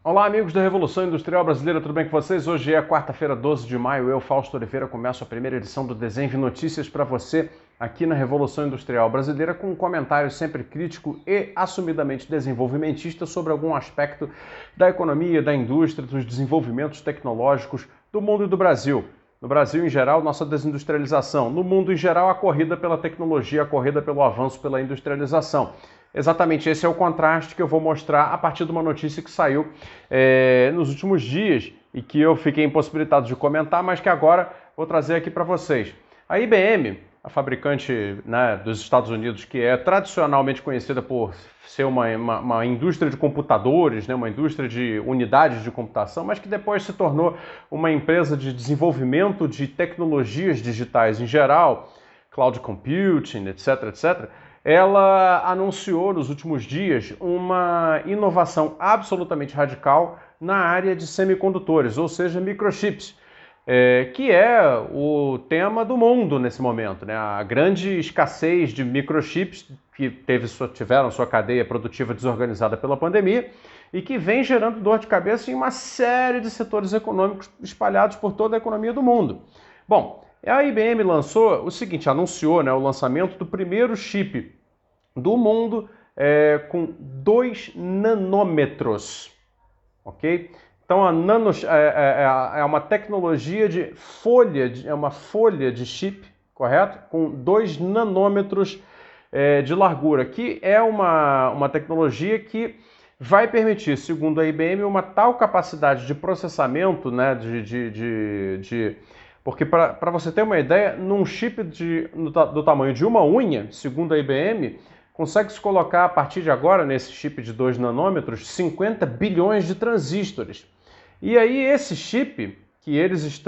Olá, amigos da Revolução Industrial Brasileira, tudo bem com vocês? Hoje é quarta-feira, 12 de maio. Eu, Fausto Oliveira, começo a primeira edição do Desenvolve Notícias para você aqui na Revolução Industrial Brasileira, com um comentário sempre crítico e assumidamente desenvolvimentista sobre algum aspecto da economia, da indústria, dos desenvolvimentos tecnológicos do mundo e do Brasil. No Brasil, em geral, nossa desindustrialização. No mundo, em geral, a corrida pela tecnologia, a corrida pelo avanço, pela industrialização. Exatamente, esse é o contraste que eu vou mostrar a partir de uma notícia que saiu nos últimos dias e que eu fiquei impossibilitado de comentar, mas que agora vou trazer aqui para vocês. A IBM, a fabricante, né, dos Estados Unidos, que é tradicionalmente conhecida por ser uma indústria de computadores, né, uma indústria de unidades de computação, mas que depois se tornou uma empresa de desenvolvimento de tecnologias digitais em geral, cloud computing, etc, etc., ela anunciou nos últimos dias uma inovação absolutamente radical na área de semicondutores, ou seja, microchips, que é o tema do mundo nesse momento, né? A grande escassez de microchips que tiveram sua cadeia produtiva desorganizada pela pandemia e que vem gerando dor de cabeça em uma série de setores econômicos espalhados por toda a economia do mundo. Bom, a IBM lançou o seguinte, anunciou, né, o lançamento do primeiro chip do mundo com 2 nanômetros, ok? Então a é uma tecnologia de folha, é uma folha de chip, correto? Com 2 nanômetros de largura, que é uma tecnologia que vai permitir, segundo a IBM, uma tal capacidade de processamento, né, porque, para você ter uma ideia, num chip do tamanho de uma unha, segundo a IBM, consegue-se colocar, a partir de agora, nesse chip de 2 nanômetros, 50 bilhões de transistores. E aí esse chip, que eles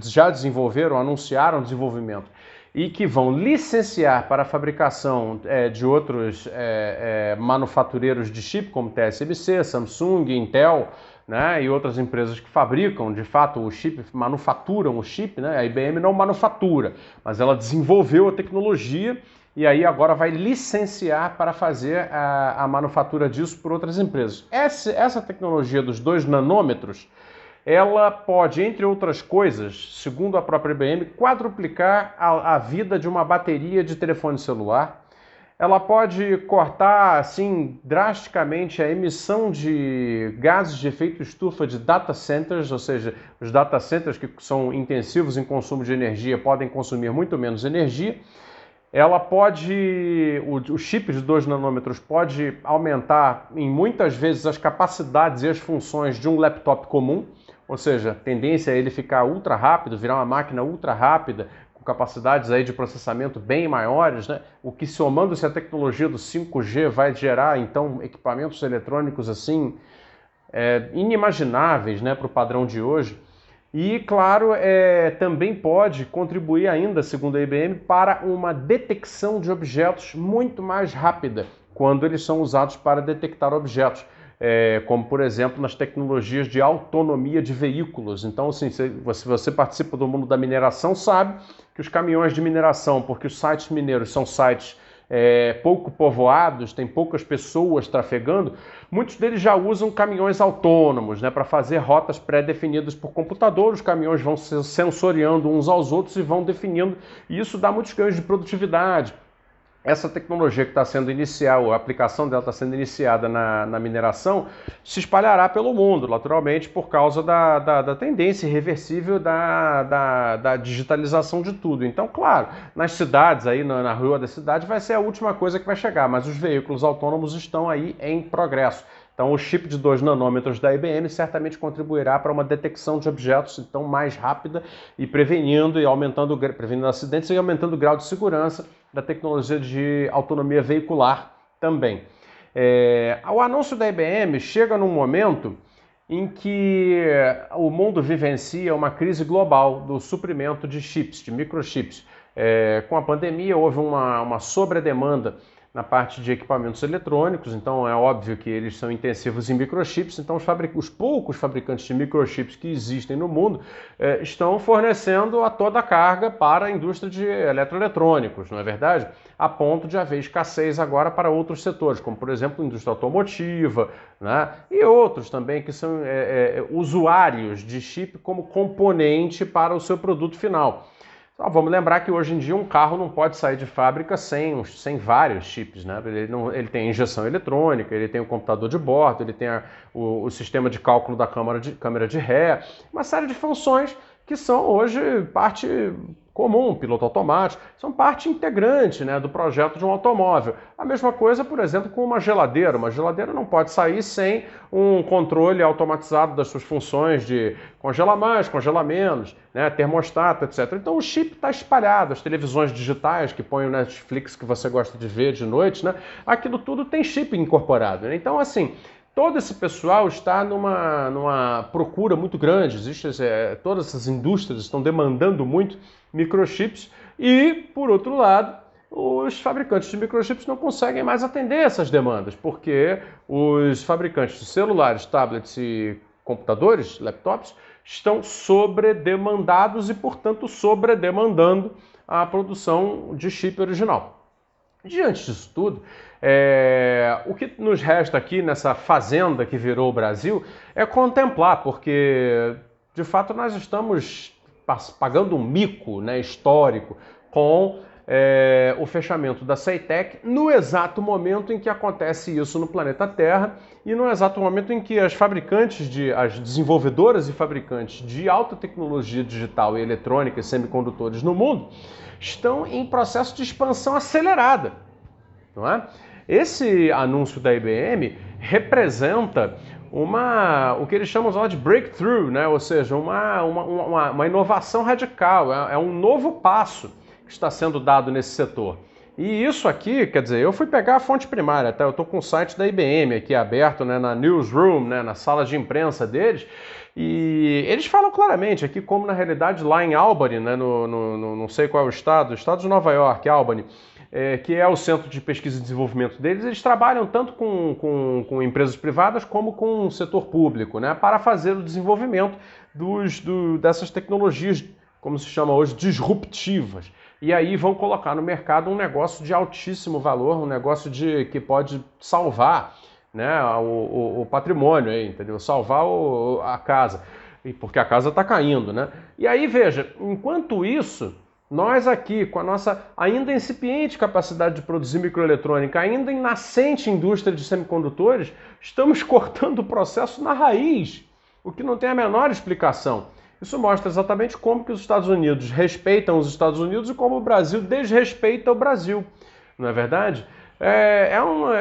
já desenvolveram, anunciaram o desenvolvimento, e que vão licenciar para a fabricação de outros manufatureiros de chip, como TSMC, Samsung, Intel, né, e outras empresas que fabricam, de fato, o chip, manufaturam o chip, né? A IBM não manufatura, mas ela desenvolveu a tecnologia e aí agora vai licenciar para fazer a manufatura disso por outras empresas. Essa tecnologia dos 2 nanômetros, ela pode, entre outras coisas, segundo a própria IBM, quadruplicar a vida de uma bateria de telefone celular. Ela pode cortar, assim, drasticamente a emissão de gases de efeito estufa de data centers, ou seja, os data centers que são intensivos em consumo de energia podem consumir muito menos energia. Ela pode, o chip de 2 nanômetros pode aumentar em muitas vezes as capacidades e as funções de um laptop comum, ou seja, a tendência é ele ficar ultra rápido, virar uma máquina ultra rápida, com capacidades aí de processamento bem maiores, né? O que, somando-se à tecnologia do 5G, vai gerar então equipamentos eletrônicos assim inimagináveis, né, para o padrão de hoje. E, claro, também pode contribuir ainda, segundo a IBM, para uma detecção de objetos muito mais rápida, quando eles são usados para detectar objetos, como, por exemplo, nas tecnologias de autonomia de veículos. Então, assim, se você participa do mundo da mineração, sabe que os caminhões de mineração, porque os sites mineiros são sites pouco povoados, tem poucas pessoas trafegando, muitos deles já usam caminhões autônomos, né, para fazer rotas pré-definidas por computador. Os caminhões vão se sensoriando uns aos outros e vão definindo, e isso dá muitos ganhos de produtividade. Essa tecnologia que está sendo iniciada, a aplicação dela está sendo iniciada na mineração, se espalhará pelo mundo, naturalmente, por causa da tendência irreversível da digitalização de tudo. Então, claro, nas cidades, aí na rua da cidade, vai ser a última coisa que vai chegar, mas os veículos autônomos estão aí em progresso. Então, o chip de 2 nanômetros da IBM certamente contribuirá para uma detecção de objetos então mais rápida e prevenindo acidentes e aumentando o grau de segurança da tecnologia de autonomia veicular também. O anúncio da IBM chega num momento em que o mundo vivencia uma crise global do suprimento de chips, de microchips. Com a pandemia houve uma sobredemanda na parte de equipamentos eletrônicos, então é óbvio que eles são intensivos em microchips, então os poucos fabricantes de microchips que existem no mundo estão fornecendo a toda a carga para a indústria de eletroeletrônicos, não é verdade? A ponto de haver escassez agora para outros setores, como por exemplo a indústria automotiva, né? E outros também que são usuários de chip como componente para o seu produto final. Vamos lembrar que hoje em dia um carro não pode sair de fábrica sem vários chips, né? Ele tem injeção eletrônica, ele tem o computador de bordo, ele tem o sistema de cálculo da câmera de ré, uma série de funções que são hoje parte comum, piloto automático, são parte integrante, né, do projeto de um automóvel. A mesma coisa, por exemplo, com uma geladeira. Uma geladeira não pode sair sem um controle automatizado das suas funções de congelar mais, congelar menos, né, termostato, etc. Então o chip está espalhado, as televisões digitais que põem o Netflix que você gosta de ver de noite, né, aquilo tudo tem chip incorporado, né? Então, assim, todo esse pessoal está numa procura muito grande, todas essas indústrias estão demandando muito microchips e, por outro lado, os fabricantes de microchips não conseguem mais atender essas demandas, porque os fabricantes de celulares, tablets e computadores, laptops, estão sobredemandados e, portanto, sobredemandando a produção de chip original. Diante disso tudo, o que nos resta aqui nessa fazenda que virou o Brasil é contemplar, porque de fato nós estamos pagando um mico, né, histórico com o fechamento da CEITEC no exato momento em que acontece isso no planeta Terra e no exato momento em que as desenvolvedoras e fabricantes de alta tecnologia digital e eletrônica e semicondutores no mundo estão em processo de expansão acelerada, não é? Esse anúncio da IBM representa o que eles chamam de breakthrough, né? Ou seja, uma inovação radical, é um novo passo que está sendo dado nesse setor. E isso aqui, quer dizer, eu fui pegar a fonte primária, tá? Eu estou com o site da IBM aqui aberto, né, na newsroom, né, na sala de imprensa deles, e eles falam claramente aqui como na realidade lá em Albany, né, não sei qual é o estado de Nova York, Albany, que é o centro de pesquisa e desenvolvimento deles, eles trabalham tanto com empresas privadas como com o setor público, né, para fazer o desenvolvimento dessas tecnologias, como se chama hoje, disruptivas. E aí vão colocar no mercado um negócio de altíssimo valor, um negócio que pode salvar, né, o patrimônio, aí, entendeu? Salvar a casa, porque a casa está caindo, né? E aí, veja, enquanto isso, nós aqui, com a nossa ainda incipiente capacidade de produzir microeletrônica, ainda em nascente indústria de semicondutores, estamos cortando o processo na raiz, o que não tem a menor explicação. Isso mostra exatamente como que os Estados Unidos respeitam os Estados Unidos e como o Brasil desrespeita o Brasil, não é verdade?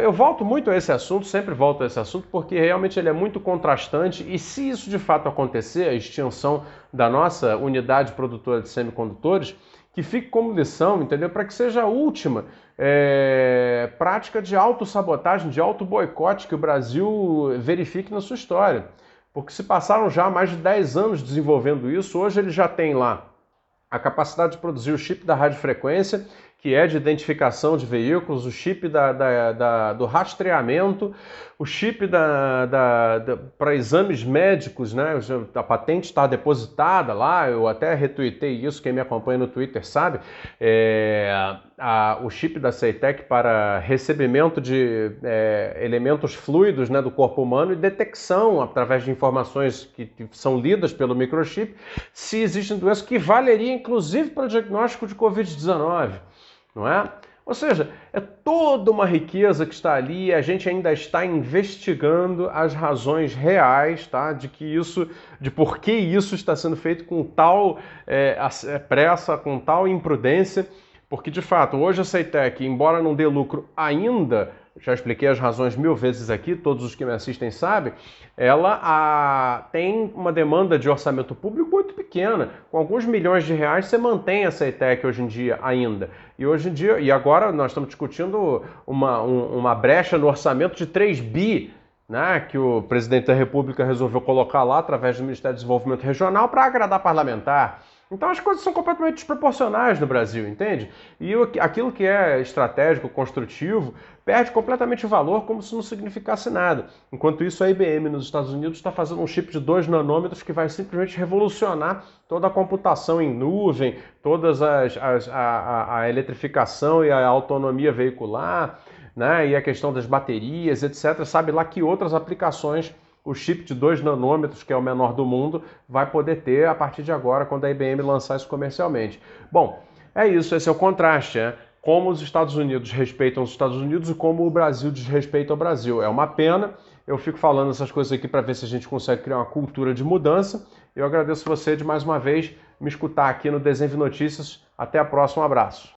Eu volto muito a esse assunto, sempre volto a esse assunto, porque realmente ele é muito contrastante e se isso de fato acontecer, a extinção da nossa unidade produtora de semicondutores, que fique como lição, entendeu? Para que seja a última prática de autossabotagem, de auto-boicote que o Brasil verifique na sua história. Porque se passaram já mais de 10 anos desenvolvendo isso, hoje ele já tem lá a capacidade de produzir o chip da radiofrequência, que é de identificação de veículos, o chip do rastreamento, o chip para exames médicos, né? A patente está depositada lá, eu até retuitei isso, quem me acompanha no Twitter sabe, o chip da CEITEC para recebimento de elementos fluidos, né, do corpo humano e detecção, através de informações que são lidas pelo microchip, se existem doenças que valeria inclusive para o diagnóstico de Covid-19. Não é? Ou seja, é toda uma riqueza que está ali e a gente ainda está investigando as razões reais, tá? De por que isso está sendo feito com tal pressa, com tal imprudência, porque de fato hoje a CEITEC, embora não dê lucro ainda, já expliquei as razões 1000 vezes aqui, todos os que me assistem sabem, ela tem uma demanda de orçamento público muito pequena. Com alguns milhões de reais você mantém a CEITEC hoje em dia ainda. E agora nós estamos discutindo uma brecha no orçamento de 3 bi, né, que o presidente da República resolveu colocar lá através do Ministério do Desenvolvimento Regional para agradar parlamentar. Então as coisas são completamente desproporcionais no Brasil, entende? E aquilo que é estratégico, construtivo, perde completamente o valor como se não significasse nada. Enquanto isso, a IBM nos Estados Unidos está fazendo um chip de 2 nanômetros que vai simplesmente revolucionar toda a computação em nuvem, todas a eletrificação e a autonomia veicular, né? E a questão das baterias, etc. Sabe lá que outras aplicações o chip de 2 nanômetros, que é o menor do mundo, vai poder ter a partir de agora, quando a IBM lançar isso comercialmente. Bom, é isso, esse é o contraste, né? Como os Estados Unidos respeitam os Estados Unidos e como o Brasil desrespeita o Brasil. É uma pena, eu fico falando essas coisas aqui para ver se a gente consegue criar uma cultura de mudança. Eu agradeço você de mais uma vez me escutar aqui no Desenve Notícias. Até a próxima, um abraço.